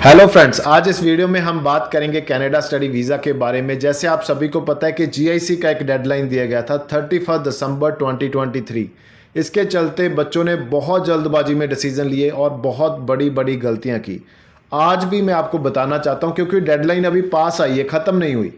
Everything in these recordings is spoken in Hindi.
हेलो फ्रेंड्स, आज इस वीडियो में हम बात करेंगे कनाडा स्टडी वीज़ा के बारे में। जैसे आप सभी को पता है कि जीआईसी का एक डेडलाइन दिया गया था 31 दिसंबर 2023। इसके चलते बच्चों ने बहुत जल्दबाजी में डिसीजन लिए और बहुत बड़ी बड़ी गलतियां की। आज भी मैं आपको बताना चाहता हूं क्योंकि डेडलाइन अभी पास आई है, ख़त्म नहीं हुई।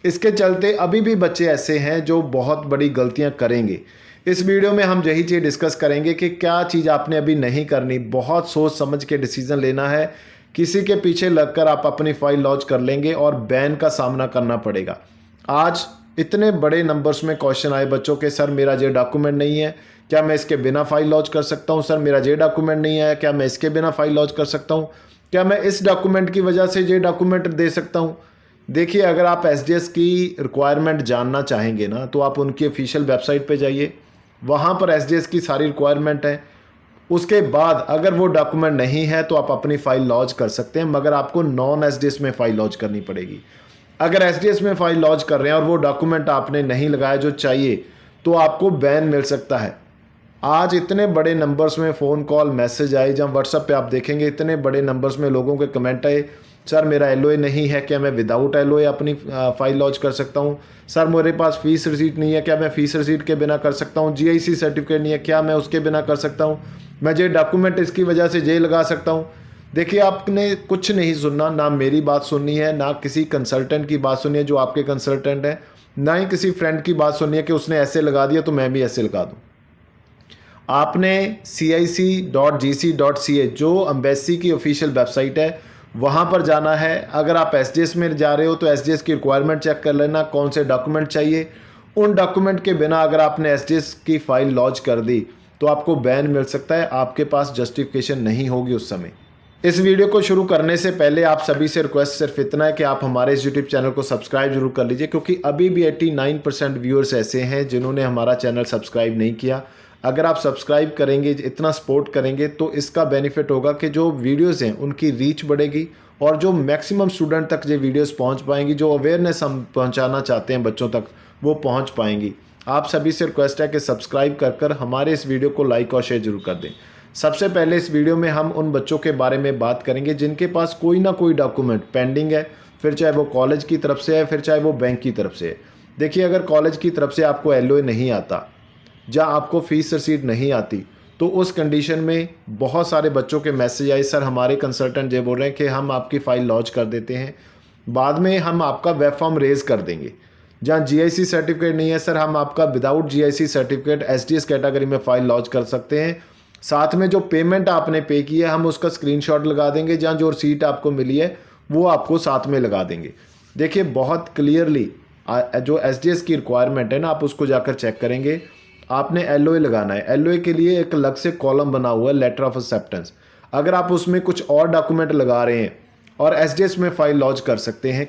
इसके चलते अभी भी बच्चे ऐसे हैं जो बहुत बड़ी गलतियां करेंगे। इस वीडियो में हम यही चीज़ डिस्कस करेंगे कि क्या चीज़ आपने अभी नहीं करनी। बहुत सोच समझ के डिसीजन लेना है। किसी के पीछे लगकर आप अपनी फाइल लॉन्च कर लेंगे और बैन का सामना करना पड़ेगा। आज इतने बड़े नंबर्स में क्वेश्चन आए बच्चों के, सर मेरा ये डॉक्यूमेंट नहीं है, क्या मैं इसके बिना फाइल लॉन्च कर सकता हूं? सर मेरा ये डॉक्यूमेंट नहीं है, क्या मैं इसके बिना फाइल लॉन्च कर सकता हूं? क्या मैं इस डॉक्यूमेंट की वजह से ये डॉक्यूमेंट दे सकता हूं? देखिए, अगर आप एसडीएस की रिक्वायरमेंट जानना चाहेंगे ना, तो आप उनकी ऑफिशियल वेबसाइट पे जाइए। वहाँ पर एसडीएस की सारी रिक्वायरमेंट है। उसके बाद अगर वो डॉक्यूमेंट नहीं है तो आप अपनी फाइल लॉन्च कर सकते हैं, मगर आपको नॉन एसडीएस में फाइल लॉन्च करनी पड़ेगी। अगर एसडीएस में फाइल लॉन्च कर रहे हैं और वो डॉक्यूमेंट आपने नहीं लगाया जो चाहिए, तो आपको बैन मिल सकता है। आज इतने बड़े नंबर्स में फ़ोन कॉल मैसेज आए, जब व्हाट्सएप पे आप देखेंगे इतने बड़े नंबर्स में लोगों के कमेंट आए, सर मेरा एलओए नहीं है, क्या मैं विदाउट एलओए अपनी फ़ाइल लॉन्च कर सकता हूँ? सर मेरे पास फ़ीस रिसीट नहीं है, क्या मैं फ़ीस रिसीट के बिना कर सकता हूँ? जीआईसी सर्टिफिकेट नहीं है, क्या मैं उसके बिना कर सकता हूँ? मैं ये डॉक्यूमेंट इसकी वजह से जे लगा सकता हूँ। देखिए, आपने कुछ नहीं सुनना, ना मेरी बात सुननी है, ना किसी कंसल्टेंट की बात सुननी है जो आपके कंसल्टेंट है, ना ही किसी फ्रेंड की बात सुननी है कि उसने ऐसे लगा दिया तो मैं भी ऐसे लगा दूँ। आपने cic.gc.ca जो एम्बेसी की ऑफिशियल वेबसाइट है वहाँ पर जाना है। अगर आप एसडीएस में जा रहे हो तो एसडीएस की रिक्वायरमेंट चेक कर लेना, कौन से डॉक्यूमेंट चाहिए। उन डॉक्यूमेंट के बिना अगर आपने एसडीएस की फाइल लॉन्च कर दी तो आपको बैन मिल सकता है, आपके पास जस्टिफिकेशन नहीं होगी उस समय। इस वीडियो को शुरू करने से पहले आप सभी से रिक्वेस्ट सिर्फ इतना है कि आप हमारे इस यूट्यूब चैनल को सब्सक्राइब जरूर कर लीजिए, क्योंकि अभी भी 89% व्यूअर्स ऐसे हैं जिन्होंने हमारा चैनल सब्सक्राइब नहीं किया। अगर आप सब्सक्राइब करेंगे, इतना सपोर्ट करेंगे, तो इसका बेनिफिट होगा कि जो वीडियोस हैं उनकी रीच बढ़ेगी और जो मैक्सिमम स्टूडेंट तक ये वीडियोस पहुंच पाएंगी, जो अवेयरनेस हम पहुंचाना चाहते हैं बच्चों तक, वो पहुंच पाएंगी। आप सभी से रिक्वेस्ट है कि सब्सक्राइब कर हमारे इस वीडियो को लाइक और शेयर जरूर कर दें। सबसे पहले इस वीडियो में हम उन बच्चों के बारे में बात करेंगे जिनके पास कोई ना कोई डॉक्यूमेंट पेंडिंग है, फिर चाहे वो कॉलेज की तरफ से है, फिर चाहे वो बैंक की तरफ से है। देखिए, अगर कॉलेज की तरफ से आपको एलओए नहीं आता, या आपको फीस रिसीट नहीं आती, तो उस कंडीशन में बहुत सारे बच्चों के मैसेज आए, सर हमारे कंसल्टेंट ये बोल रहे हैं कि हम आपकी फ़ाइल लॉन्च कर देते हैं, बाद में हम आपका वेब फॉर्म रेज कर देंगे। जहाँ जीआईसी सर्टिफिकेट नहीं है, सर हम आपका without GIC certificate SDS category में फ़ाइल लॉन्च कर सकते हैं। साथ में जो पेमेंट आपने पे की है हम उसका स्क्रीनशॉट लगा देंगे, जहाँ जो रिसीट आपको मिली है वो आपको साथ में लगा देंगे। देखिए, बहुत क्लियरली जो एसडीएस की रिक्वायरमेंट है ना, आप उसको जाकर चेक करेंगे। आपने एलओए लगाना है, एलओए के लिए एक अलग से कॉलम बना हुआ है, लेटर ऑफ एक्सेप्टेंस। अगर आप उसमें कुछ और डॉक्यूमेंट लगा रहे हैं और एसडीएस में फाइल लॉन्च कर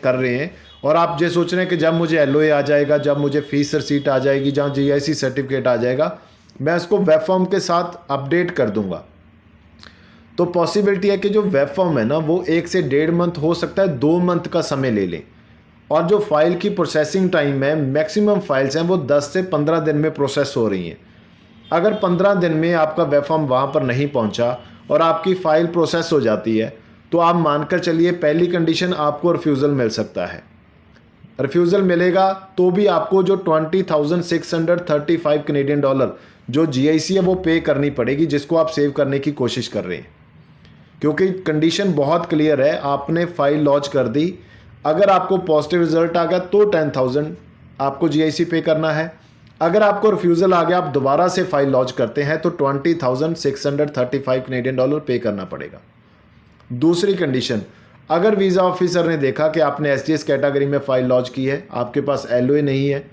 रहे हैं, और आप ये सोच रहे हैं कि जब मुझे एलओए आ जाएगा, जब मुझे फीस रिसीट आ जाएगी, जहाँ जीआईसी सर्टिफिकेट आ जाएगा, मैं इसको वेब फॉर्म के साथ अपडेट कर दूंगा, तो पॉसिबिलिटी है कि जो वेब फॉर्म है ना वो 1 से 1.5 मंथ, हो सकता है 2 मंथ का समय ले लें। और जो फाइल की प्रोसेसिंग टाइम है, मैक्सिमम फाइल्स हैं वो 10 से 15 दिन में प्रोसेस हो रही हैं। अगर 15 दिन में आपका वेब फॉर्म वहाँ पर नहीं पहुँचा और आपकी फ़ाइल प्रोसेस हो जाती है, तो आप मानकर चलिए पहली कंडीशन आपको रिफ्यूज़ल मिल सकता है। रिफ्यूज़ल मिलेगा तो भी आपको जो 20,635 कनेडियन डॉलर जो जीआईसी है वो पे करनी पड़ेगी, जिसको आप सेव करने की कोशिश कर रहे हैं। क्योंकि कंडीशन बहुत क्लियर है, आपने फाइल लॉन्च कर दी, अगर आपको पॉजिटिव रिजल्ट आ गया तो 10,000 आपको जीआईसी पे करना है। अगर आपको रिफ्यूज़ल आ गया, आप दोबारा से फाइल लॉन्च करते हैं, तो 20,635 कनेडियन डॉलर पे करना पड़ेगा। दूसरी कंडीशन, अगर वीज़ा ऑफिसर ने देखा कि आपने एसडीएस कैटेगरी में फ़ाइल लॉन्च की है, आपके पास एलओए नहीं है,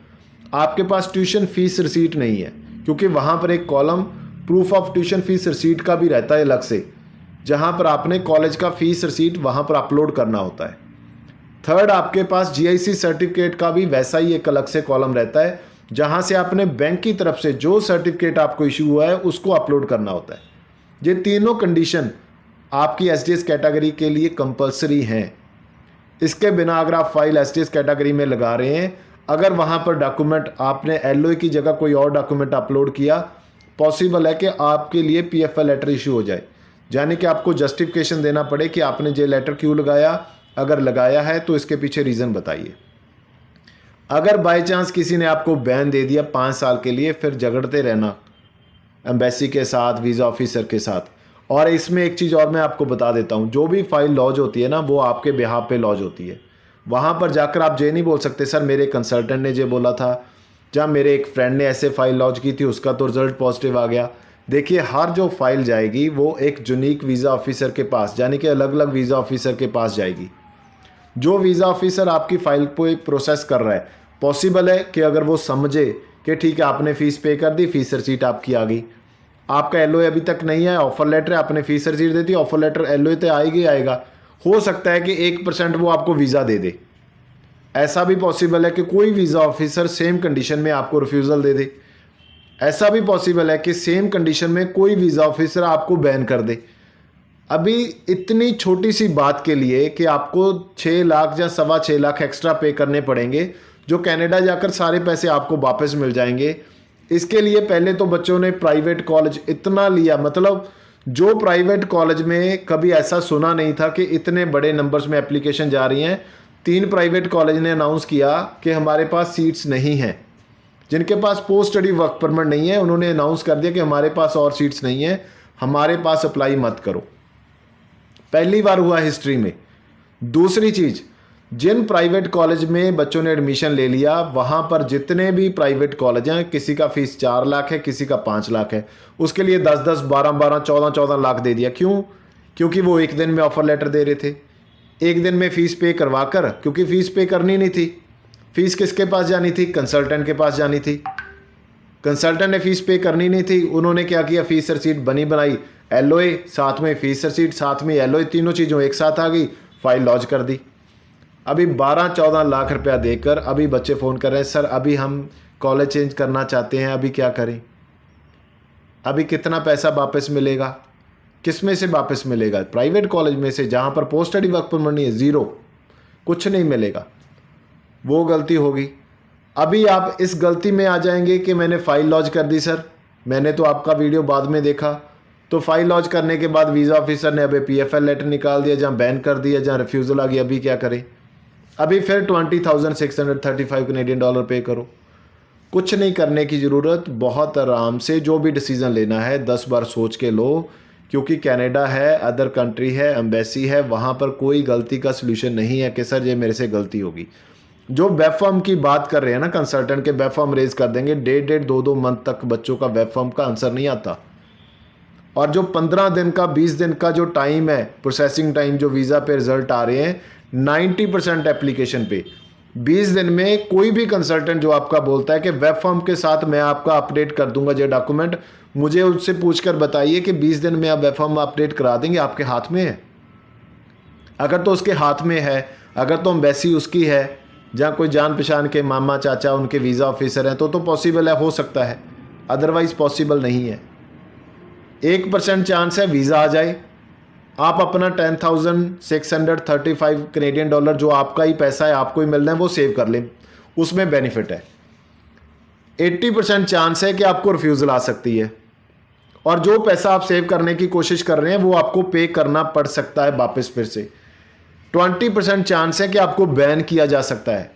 आपके पास ट्यूशन फीस रिसीट नहीं है, क्योंकि वहाँ पर एक column proof of tuition fees receipt का भी रहता है अलग से, जहाँ पर आपने कॉलेज का फीस रिसीट वहाँ पर अपलोड करना होता है। थर्ड, आपके पास जीआईसी सर्टिफिकेट का भी वैसा ही एक अलग से कॉलम रहता है, जहाँ से आपने बैंक की तरफ से जो सर्टिफिकेट आपको इशू हुआ है उसको अपलोड करना होता है। ये तीनों कंडीशन आपकी एसडीएस कैटेगरी के लिए कंपलसरी हैं। इसके बिना अगर आप फाइल एसडीएस कैटेगरी में लगा रहे हैं, अगर वहाँ पर डॉक्यूमेंट आपने एलओए की जगह कोई और डॉक्यूमेंट अपलोड किया, पॉसिबल है कि आपके लिए पीएफएल लेटर इशू हो जाए, यानी कि आपको जस्टिफिकेशन देना पड़े कि आपने ये लेटर क्यों लगाया, अगर लगाया है तो इसके पीछे रीज़न बताइए। अगर बाय चांस किसी ने आपको बैन दे दिया 5 साल के लिए, फिर झगड़ते रहना एम्बेसी के साथ, वीज़ा ऑफिसर के साथ। और इसमें एक चीज़ और मैं आपको बता देता हूँ, जो भी फाइल लॉज होती है ना वो आपके बिहाफ पे लॉज होती है। वहाँ पर जाकर आप ये नहीं बोल सकते सर मेरे कंसल्टेंट ने ये बोला था, जहाँ मेरे एक फ्रेंड ने ऐसे फाइल लॉन्च की थी उसका तो रिजल्ट पॉजिटिव आ गया। देखिए हर जो फाइल जाएगी वो एक यूनिक वीज़ा ऑफिसर के पास, यानी कि अलग अलग वीज़ा ऑफिसर के पास जाएगी। जो वीज़ा ऑफिसर आपकी फ़ाइल को प्रोसेस कर रहा है, पॉसिबल है कि अगर वो समझे कि ठीक है आपने फ़ीस पे कर दी, फ़ीस रिसीट आपकी आ गई, आपका एलओए अभी तक नहीं है, ऑफर लेटर है, आपने फ़ीस रिसीट दे दी, ऑफर लेटर एलओए तो आएगा, हो सकता है कि 1% वो आपको वीज़ा दे दे। ऐसा भी पॉसिबल है कि कोई वीज़ा ऑफिसर सेम कंडीशन में आपको रिफ्यूज़ल दे दे। ऐसा भी पॉसिबल है कि सेम कंडीशन में कोई वीज़ा ऑफिसर आपको बैन कर दे। अभी इतनी छोटी सी बात के लिए कि आपको 6 लाख या 6.25 लाख एक्स्ट्रा पे करने पड़ेंगे, जो कनाडा जाकर सारे पैसे आपको वापस मिल जाएंगे। इसके लिए पहले तो बच्चों ने प्राइवेट कॉलेज इतना लिया, मतलब जो प्राइवेट कॉलेज में कभी ऐसा सुना नहीं था कि इतने बड़े नंबर्स में एप्लीकेशन जा रही हैं। 3 प्राइवेट कॉलेज ने अनाउंस किया कि हमारे पास सीट्स नहीं हैं। जिनके पास पोस्ट स्टडी वर्क परमिट नहीं है उन्होंने अनाउंस कर दिया कि हमारे पास और सीट्स नहीं है, हमारे पास अप्लाई मत करो। पहली बार हुआ हिस्ट्री में। दूसरी चीज़, जिन प्राइवेट कॉलेज में बच्चों ने एडमिशन ले लिया वहाँ पर जितने भी प्राइवेट कॉलेज हैं, किसी का फीस 4 लाख है, किसी का 5 लाख है, उसके लिए 10-10, 12-12, 14-14 लाख दे दिया। क्यों? क्योंकि वो एक दिन में ऑफर लेटर दे रहे थे, एक दिन में फ़ीस पे करवा कर, क्योंकि फ़ीस पे करनी नहीं थी। फ़ीस किसके पास जानी थी? कंसल्टेंट के पास जानी थी। कंसल्टेंट ने फ़ीस पे करनी नहीं थी, उन्होंने क्या किया, फ़ीस रसीट बनी बनाई, एलओए साथ में फ़ीस रसीट साथ में एलओए, तीनों चीज़ों एक साथ आ गई, फाइल लॉन्च कर दी। अभी 12-14 लाख रुपया देकर अभी बच्चे फ़ोन कर रहे हैं सर अभी हम कॉलेज चेंज करना चाहते हैं, अभी क्या करें, अभी कितना पैसा वापस मिलेगा? किस में से वापस मिलेगा? प्राइवेट कॉलेज में से जहाँ पर पोस्ट स्टडी वर्क परमिट नहीं है, ज़ीरो, कुछ नहीं मिलेगा। वो गलती होगी। अभी आप इस गलती में आ जाएंगे कि मैंने फ़ाइल लॉन्च कर दी सर, मैंने तो आपका वीडियो बाद में देखा, तो फाइल लॉन्च करने के बाद वीज़ा ऑफिसर ने अभी PFL लेटर निकाल दिया, जहाँ बैन कर दिया, जहाँ रिफ्यूज़ल आ गया, अभी क्या करें? अभी फिर 20,635 कनेडियन डॉलर पे करो। कुछ नहीं करने की ज़रूरत, बहुत आराम से जो भी डिसीज़न लेना है 10 बार सोच के लो, क्योंकि कनाडा है, अदर कंट्री है, एम्बेसी है, वहाँ पर कोई गलती का सलूशन नहीं है कि सर ये मेरे से गलती होगी। जो वेब फॉर्म की बात कर रहे हैं ना, कंसल्टेंट के वेब फॉर्म रेज कर देंगे, 1.5 2 मंथ तक बच्चों का वेब फॉर्म का आंसर नहीं आता। और जो 15 दिन का 20 दिन का जो टाइम है, प्रोसेसिंग टाइम, जो वीज़ा पे रिजल्ट आ रहे हैं 90% एप्लीकेशन पे, 20 दिन में कोई भी कंसल्टेंट जो आपका बोलता है कि वेब फॉर्म के साथ मैं आपका अपडेट कर दूंगा ये डॉक्यूमेंट, मुझे उससे पूछकर बताइए कि 20 दिन में आप वेब फॉर्म अपडेट करा देंगे, आपके हाथ में है? अगर तो उसके हाथ में है, अगर तो एम्बेसी उसकी है, जहाँ कोई जान पहचान के मामा चाचा उनके वीज़ा ऑफिसर हैं, तो पॉसिबल है, हो सकता है, अदरवाइज़ पॉसिबल नहीं है। 1% चांस है वीज़ा आ जाए, आप अपना 10,635 कनेडियन डॉलर जो आपका ही पैसा है, आपको ही मिलना है, वो सेव कर लें, उसमें बेनिफिट है। 80% चांस है कि आपको रिफ्यूज़ल आ सकती है, और जो पैसा आप सेव करने की कोशिश कर रहे हैं वो आपको पे करना पड़ सकता है वापस फिर से। 20% चांस है कि आपको बैन किया जा सकता है।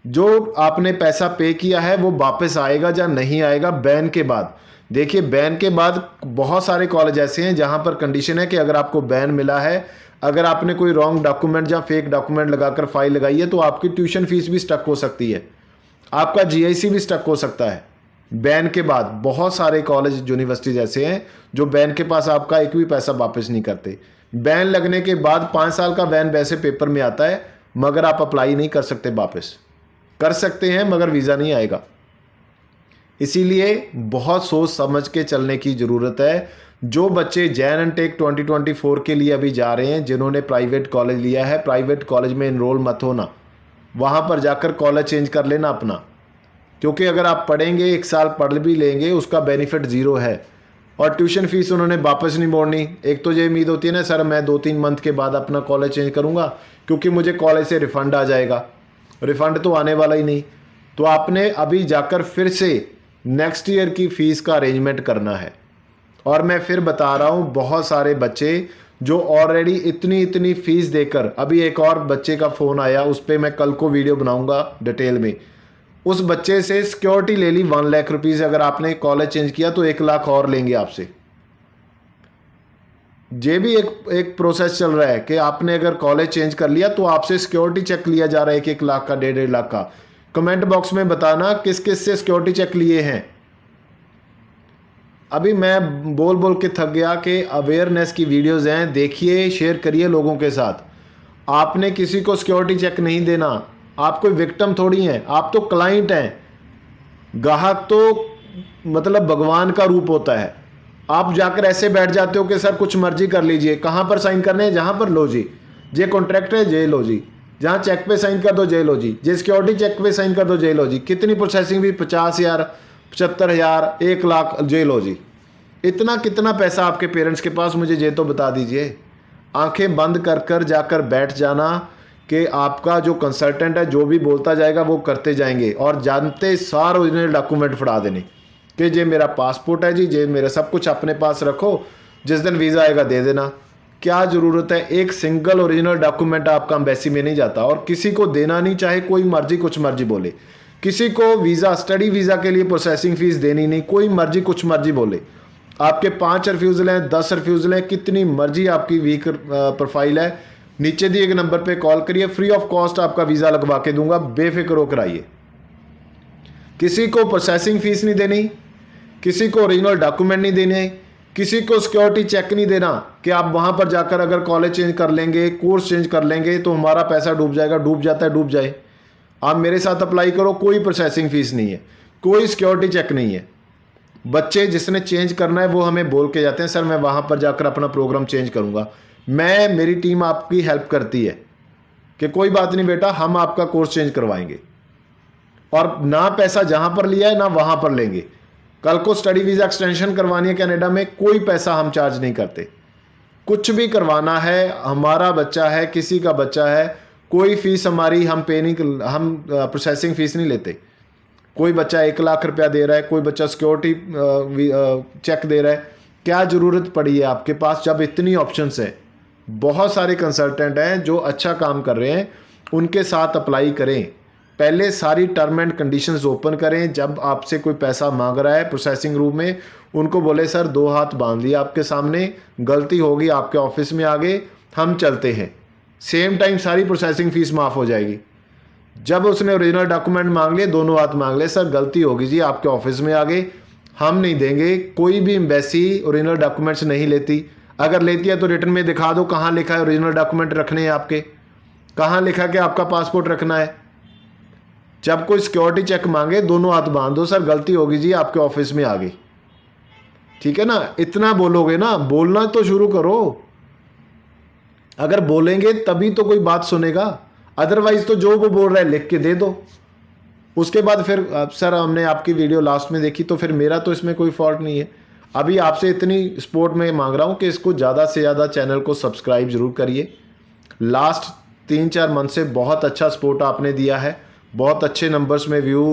जो आपने पैसा पे किया है वो वापस आएगा या नहीं आएगा बैन के बाद। देखिए बैन के बाद बहुत सारे कॉलेज ऐसे हैं जहां पर कंडीशन है कि अगर आपको बैन मिला है, अगर आपने कोई रॉन्ग डॉक्यूमेंट या फेक डॉक्यूमेंट लगाकर फाइल लगाई है, तो आपकी ट्यूशन फीस भी स्टक हो सकती है, आपका GIC भी स्टक हो सकता है बैन के बाद। बहुत सारे कॉलेज यूनिवर्सिटीज ऐसे हैं जो बैन के पास आपका एक भी पैसा वापस नहीं करते। बैन लगने के बाद 5 साल का बैन वैसे पेपर में आता है, मगर आप अप्लाई नहीं कर सकते, वापस कर सकते हैं मगर वीज़ा नहीं आएगा। इसीलिए बहुत सोच समझ के चलने की ज़रूरत है। जो बच्चे जैन एंड टेक 2024 के लिए अभी जा रहे हैं, जिन्होंने प्राइवेट कॉलेज लिया है, प्राइवेट कॉलेज में इनरोल मत होना, वहाँ पर जाकर कॉलेज चेंज कर लेना अपना, क्योंकि अगर आप पढ़ेंगे, 1 साल पढ़ भी लेंगे, उसका बेनिफिट ज़ीरो है। और ट्यूशन फीस उन्होंने वापस नहीं मोड़नी। एक तो ये उम्मीद होती है ना सर मैं 2-3 मंथ के बाद अपना कॉलेज चेंज करूँगा क्योंकि मुझे कॉलेज से रिफ़ंड आ जाएगा, रिफ़ंड तो आने वाला ही नहीं। तो आपने अभी जाकर फिर से नेक्स्ट ईयर की फ़ीस का अरेंजमेंट करना है, और मैं फिर बता रहा हूँ, बहुत सारे बच्चे जो ऑलरेडी इतनी फीस देकर, अभी एक और बच्चे का फ़ोन आया, उस पर मैं कल को वीडियो बनाऊंगा डिटेल में। उस बच्चे से सिक्योरिटी ले ली 1 लाख रुपीज़, अगर आपने कॉलेज चेंज किया तो 1 लाख और लेंगे आपसे। ये भी एक प्रोसेस चल रहा है कि आपने अगर कॉलेज चेंज कर लिया तो आपसे सिक्योरिटी चेक लिया जा रहा है 1 लाख का, 1.5 लाख का। कमेंट बॉक्स में बताना किस किस से सिक्योरिटी चेक लिए हैं। अभी मैं बोल बोल के थक गया कि अवेयरनेस की वीडियोस हैं, देखिए, शेयर करिए लोगों के साथ। आपने किसी को सिक्योरिटी चेक नहीं देना, आप कोई विक्टिम थोड़ी हैं, आप तो क्लाइंट हैं। ग्राहक तो मतलब भगवान का रूप होता है। आप जाकर ऐसे बैठ जाते हो कि सर कुछ मर्जी कर लीजिए, कहाँ पर साइन करने हैं, जहाँ पर लो जी, जे कॉन्ट्रैक्ट है जे लो जी, जहाँ चेक पे साइन कर दो जे लो जी, जे सिक्योरिटी चेक पे साइन कर दो जे लो जी। कितनी प्रोसेसिंग भी 50,000, 75,000, 1 लाख जे लो जी। इतना कितना पैसा आपके पेरेंट्स के पास, मुझे ये तो बता दीजिए। आंखें बंद कर कर जाकर बैठ जाना कि आपका जो कंसल्टेंट है जो भी बोलता जाएगा वो करते जाएंगे, और जानते सार ओरिजिनल डॉक्यूमेंट फड़ा देने कि ये मेरा पासपोर्ट है जी, ये मेरा सब कुछ अपने पास रखो, जिस दिन वीज़ा आएगा दे देना। क्या ज़रूरत है, एक सिंगल ओरिजिनल डॉक्यूमेंट आपका एम्बेसी में नहीं जाता, और किसी को देना नहीं, चाहे कोई मर्जी कुछ मर्जी बोले। किसी को वीज़ा, स्टडी वीज़ा के लिए प्रोसेसिंग फ़ीस देनी नहीं, कोई मर्जी कुछ मर्जी बोले। आपके 5 रिफ्यूज़ल हैं, 10 रिफ्यूज़ल हैं, कितनी मर्जी आपकी वीक प्रोफाइल है, नीचे दिए गए नंबर पे कॉल करिए, फ्री ऑफ कॉस्ट आपका वीज़ा लगवा के दूंगा, बेफिक्र होकर आइए। किसी को प्रोसेसिंग फ़ीस नहीं देनी, किसी को ओरिजिनल डॉक्यूमेंट नहीं देने, किसी को सिक्योरिटी चेक नहीं देना कि आप वहाँ पर जाकर अगर कॉलेज चेंज कर लेंगे, कोर्स चेंज कर लेंगे तो हमारा पैसा डूब जाएगा। डूब जाता है, डूब जाए, आप मेरे साथ अप्लाई करो, कोई प्रोसेसिंग फ़ीस नहीं है, कोई सिक्योरिटी चेक नहीं है। बच्चे जिसने चेंज करना है वो हमें बोल के जाते हैं, सर मैं वहाँ पर जाकर अपना प्रोग्राम चेंज करूँगा। मेरी टीम आपकी हेल्प करती है कि कोई बात नहीं बेटा, हम आपका कोर्स चेंज करवाएंगे, और ना पैसा जहाँ पर लिया है ना वहाँ पर लेंगे। कल को स्टडी वीज़ा एक्सटेंशन करवानी है कनाडा में, कोई पैसा हम चार्ज नहीं करते। कुछ भी करवाना है, हमारा बच्चा है, किसी का बच्चा है, कोई फ़ीस हमारी हम पे नहीं, हम प्रोसेसिंग फ़ीस नहीं लेते। कोई बच्चा 1 लाख रुपया दे रहा है, कोई बच्चा सिक्योरिटी चेक दे रहा है, क्या ज़रूरत पड़ी है आपके पास जब इतनी ऑप्शंस है। बहुत सारे कंसल्टेंट हैं जो अच्छा काम कर रहे हैं, उनके साथ अप्लाई करें। पहले सारी टर्म एंड कंडीशंस ओपन करें। जब आपसे कोई पैसा मांग रहा है प्रोसेसिंग रूम में, उनको बोले सर 2 हाथ बांध दिए आपके सामने, गलती होगी आपके ऑफिस में आगे, हम चलते हैं। सेम टाइम सारी प्रोसेसिंग फ़ीस माफ़ हो जाएगी। जब उसने ओरिजिनल डॉक्यूमेंट मांग लिए, दोनों हाथ मांग ले, सर गलती होगी जी आपके ऑफिस में आगे, हम नहीं देंगे। कोई भी एम्बेसी ओरिजिनल डॉक्यूमेंट्स नहीं लेती, अगर लेती है तो रिटर्न में दिखा दो कहाँ लिखा है ओरिजिनल डॉक्यूमेंट रखने हैं आपके, कहाँ लिखा कि आपका पासपोर्ट रखना है। जब कोई सिक्योरिटी चेक मांगे, दोनों हाथ बांध दो, सर गलती होगी जी आपके ऑफिस में आगे। ठीक है ना, इतना बोलोगे ना, बोलना तो शुरू करो। अगर बोलेंगे तभी तो कोई बात सुनेगा, अदरवाइज तो जो वो बोल रहा है लिख के दे दो। उसके बाद फिर सर हमने आपकी वीडियो लास्ट में देखी तो फिर मेरा तो इसमें कोई फॉल्ट नहीं है। अभी आपसे इतनी सपोर्ट में मांग रहा हूँ कि इसको ज़्यादा से ज़्यादा चैनल को सब्सक्राइब ज़रूर करिए। लास्ट 3-4 मंथ से बहुत अच्छा सपोर्ट आपने दिया है, बहुत अच्छे नंबर्स में व्यू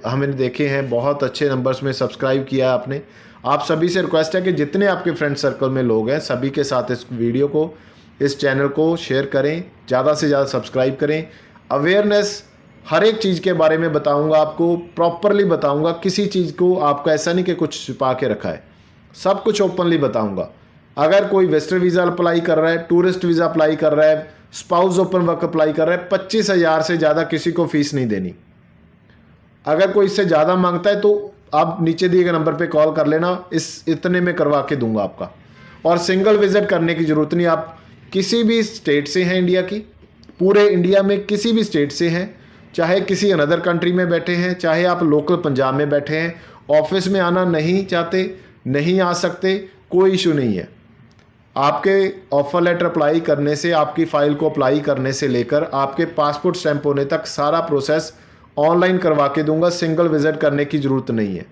हमने देखे हैं, बहुत अच्छे नंबर्स में सब्सक्राइब किया है आपने। आप सभी से रिक्वेस्ट है कि जितने आपके फ्रेंड सर्कल में लोग हैं, सभी के साथ इस वीडियो को, इस चैनल को शेयर करें, ज़्यादा से ज़्यादा सब्सक्राइब करें। अवेयरनेस हर एक चीज़ के बारे में बताऊंगा, आपको प्रॉपरली बताऊंगा। किसी चीज़ को आपका ऐसा नहीं कि कुछ छुपा के रखा है, सब कुछ ओपनली बताऊंगा। अगर कोई विजिटर वीज़ा अप्लाई कर रहा है, टूरिस्ट वीज़ा अप्लाई कर रहा है, स्पाउस ओपन वर्क अप्लाई कर रहा है, 25,000 से ज़्यादा किसी को फ़ीस नहीं देनी। अगर कोई इससे ज़्यादा मांगता है तो आप नीचे दिए गए नंबर पे कॉल कर लेना, इतने में करवा के दूंगा आपका। और सिंगल विजिट करने की ज़रूरत नहीं, आप किसी भी स्टेट से हैं इंडिया की, पूरे इंडिया में किसी भी स्टेट से हैं, चाहे किसी अनदर कंट्री में बैठे हैं, चाहे आप लोकल पंजाब में बैठे हैं, ऑफिस में आना नहीं चाहते, नहीं आ सकते, कोई इशू नहीं है। आपके ऑफर लेटर अप्लाई करने से, आपकी फ़ाइल को अप्लाई करने से लेकर आपके पासपोर्ट स्टैंप होने तक सारा प्रोसेस ऑनलाइन करवा के दूंगा, सिंगल विजिट करने की ज़रूरत नहीं है।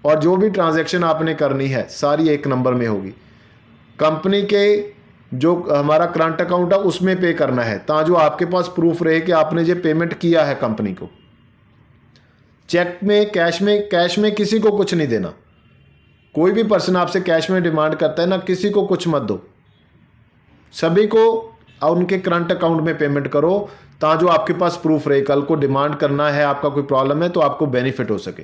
और जो भी ट्रांजैक्शन आपने करनी है सारी एक नंबर में होगी। कंपनी के जो हमारा करंट अकाउंट है उसमें पे करना है, ताकि आपके पास प्रूफ रहे कि आपने ये पेमेंट किया है कंपनी को। चेक में, कैश में किसी को कुछ नहीं देना। कोई भी पर्सन आपसे कैश में डिमांड करता है ना, किसी को कुछ मत दो, सभी को उनके करंट अकाउंट में पेमेंट करो, ताकि जो आपके पास प्रूफ रहे, कल को डिमांड करना है, आपका कोई प्रॉब्लम है तो आपको बेनिफिट हो सके।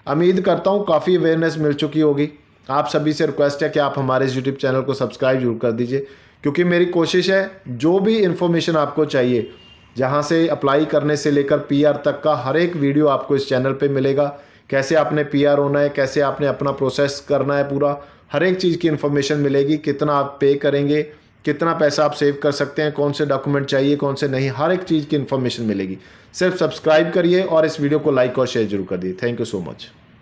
उम्मीद करता हूँ काफ़ी अवेयरनेस मिल चुकी होगी। आप सभी से रिक्वेस्ट है कि आप हमारे इस यूट्यूब चैनल को सब्सक्राइब जरूर कर दीजिए, क्योंकि मेरी कोशिश है जो भी इन्फॉर्मेशन आपको चाहिए, जहाँ से अप्लाई करने से लेकर PR तक का हर एक वीडियो आपको इस चैनल पे मिलेगा। कैसे आपने PR होना है, कैसे आपने अपना प्रोसेस करना है, पूरा हर एक चीज़ की इन्फॉर्मेशन मिलेगी। कितना आप पे करेंगे, कितना पैसा आप सेव कर सकते हैं, कौन से डॉक्यूमेंट चाहिए, कौन से नहीं, हर एक चीज़ की इन्फॉर्मेशन मिलेगी। सिर्फ सब्सक्राइब करिए और इस वीडियो को लाइक और शेयर जरूर कर दिए। Thank you so much.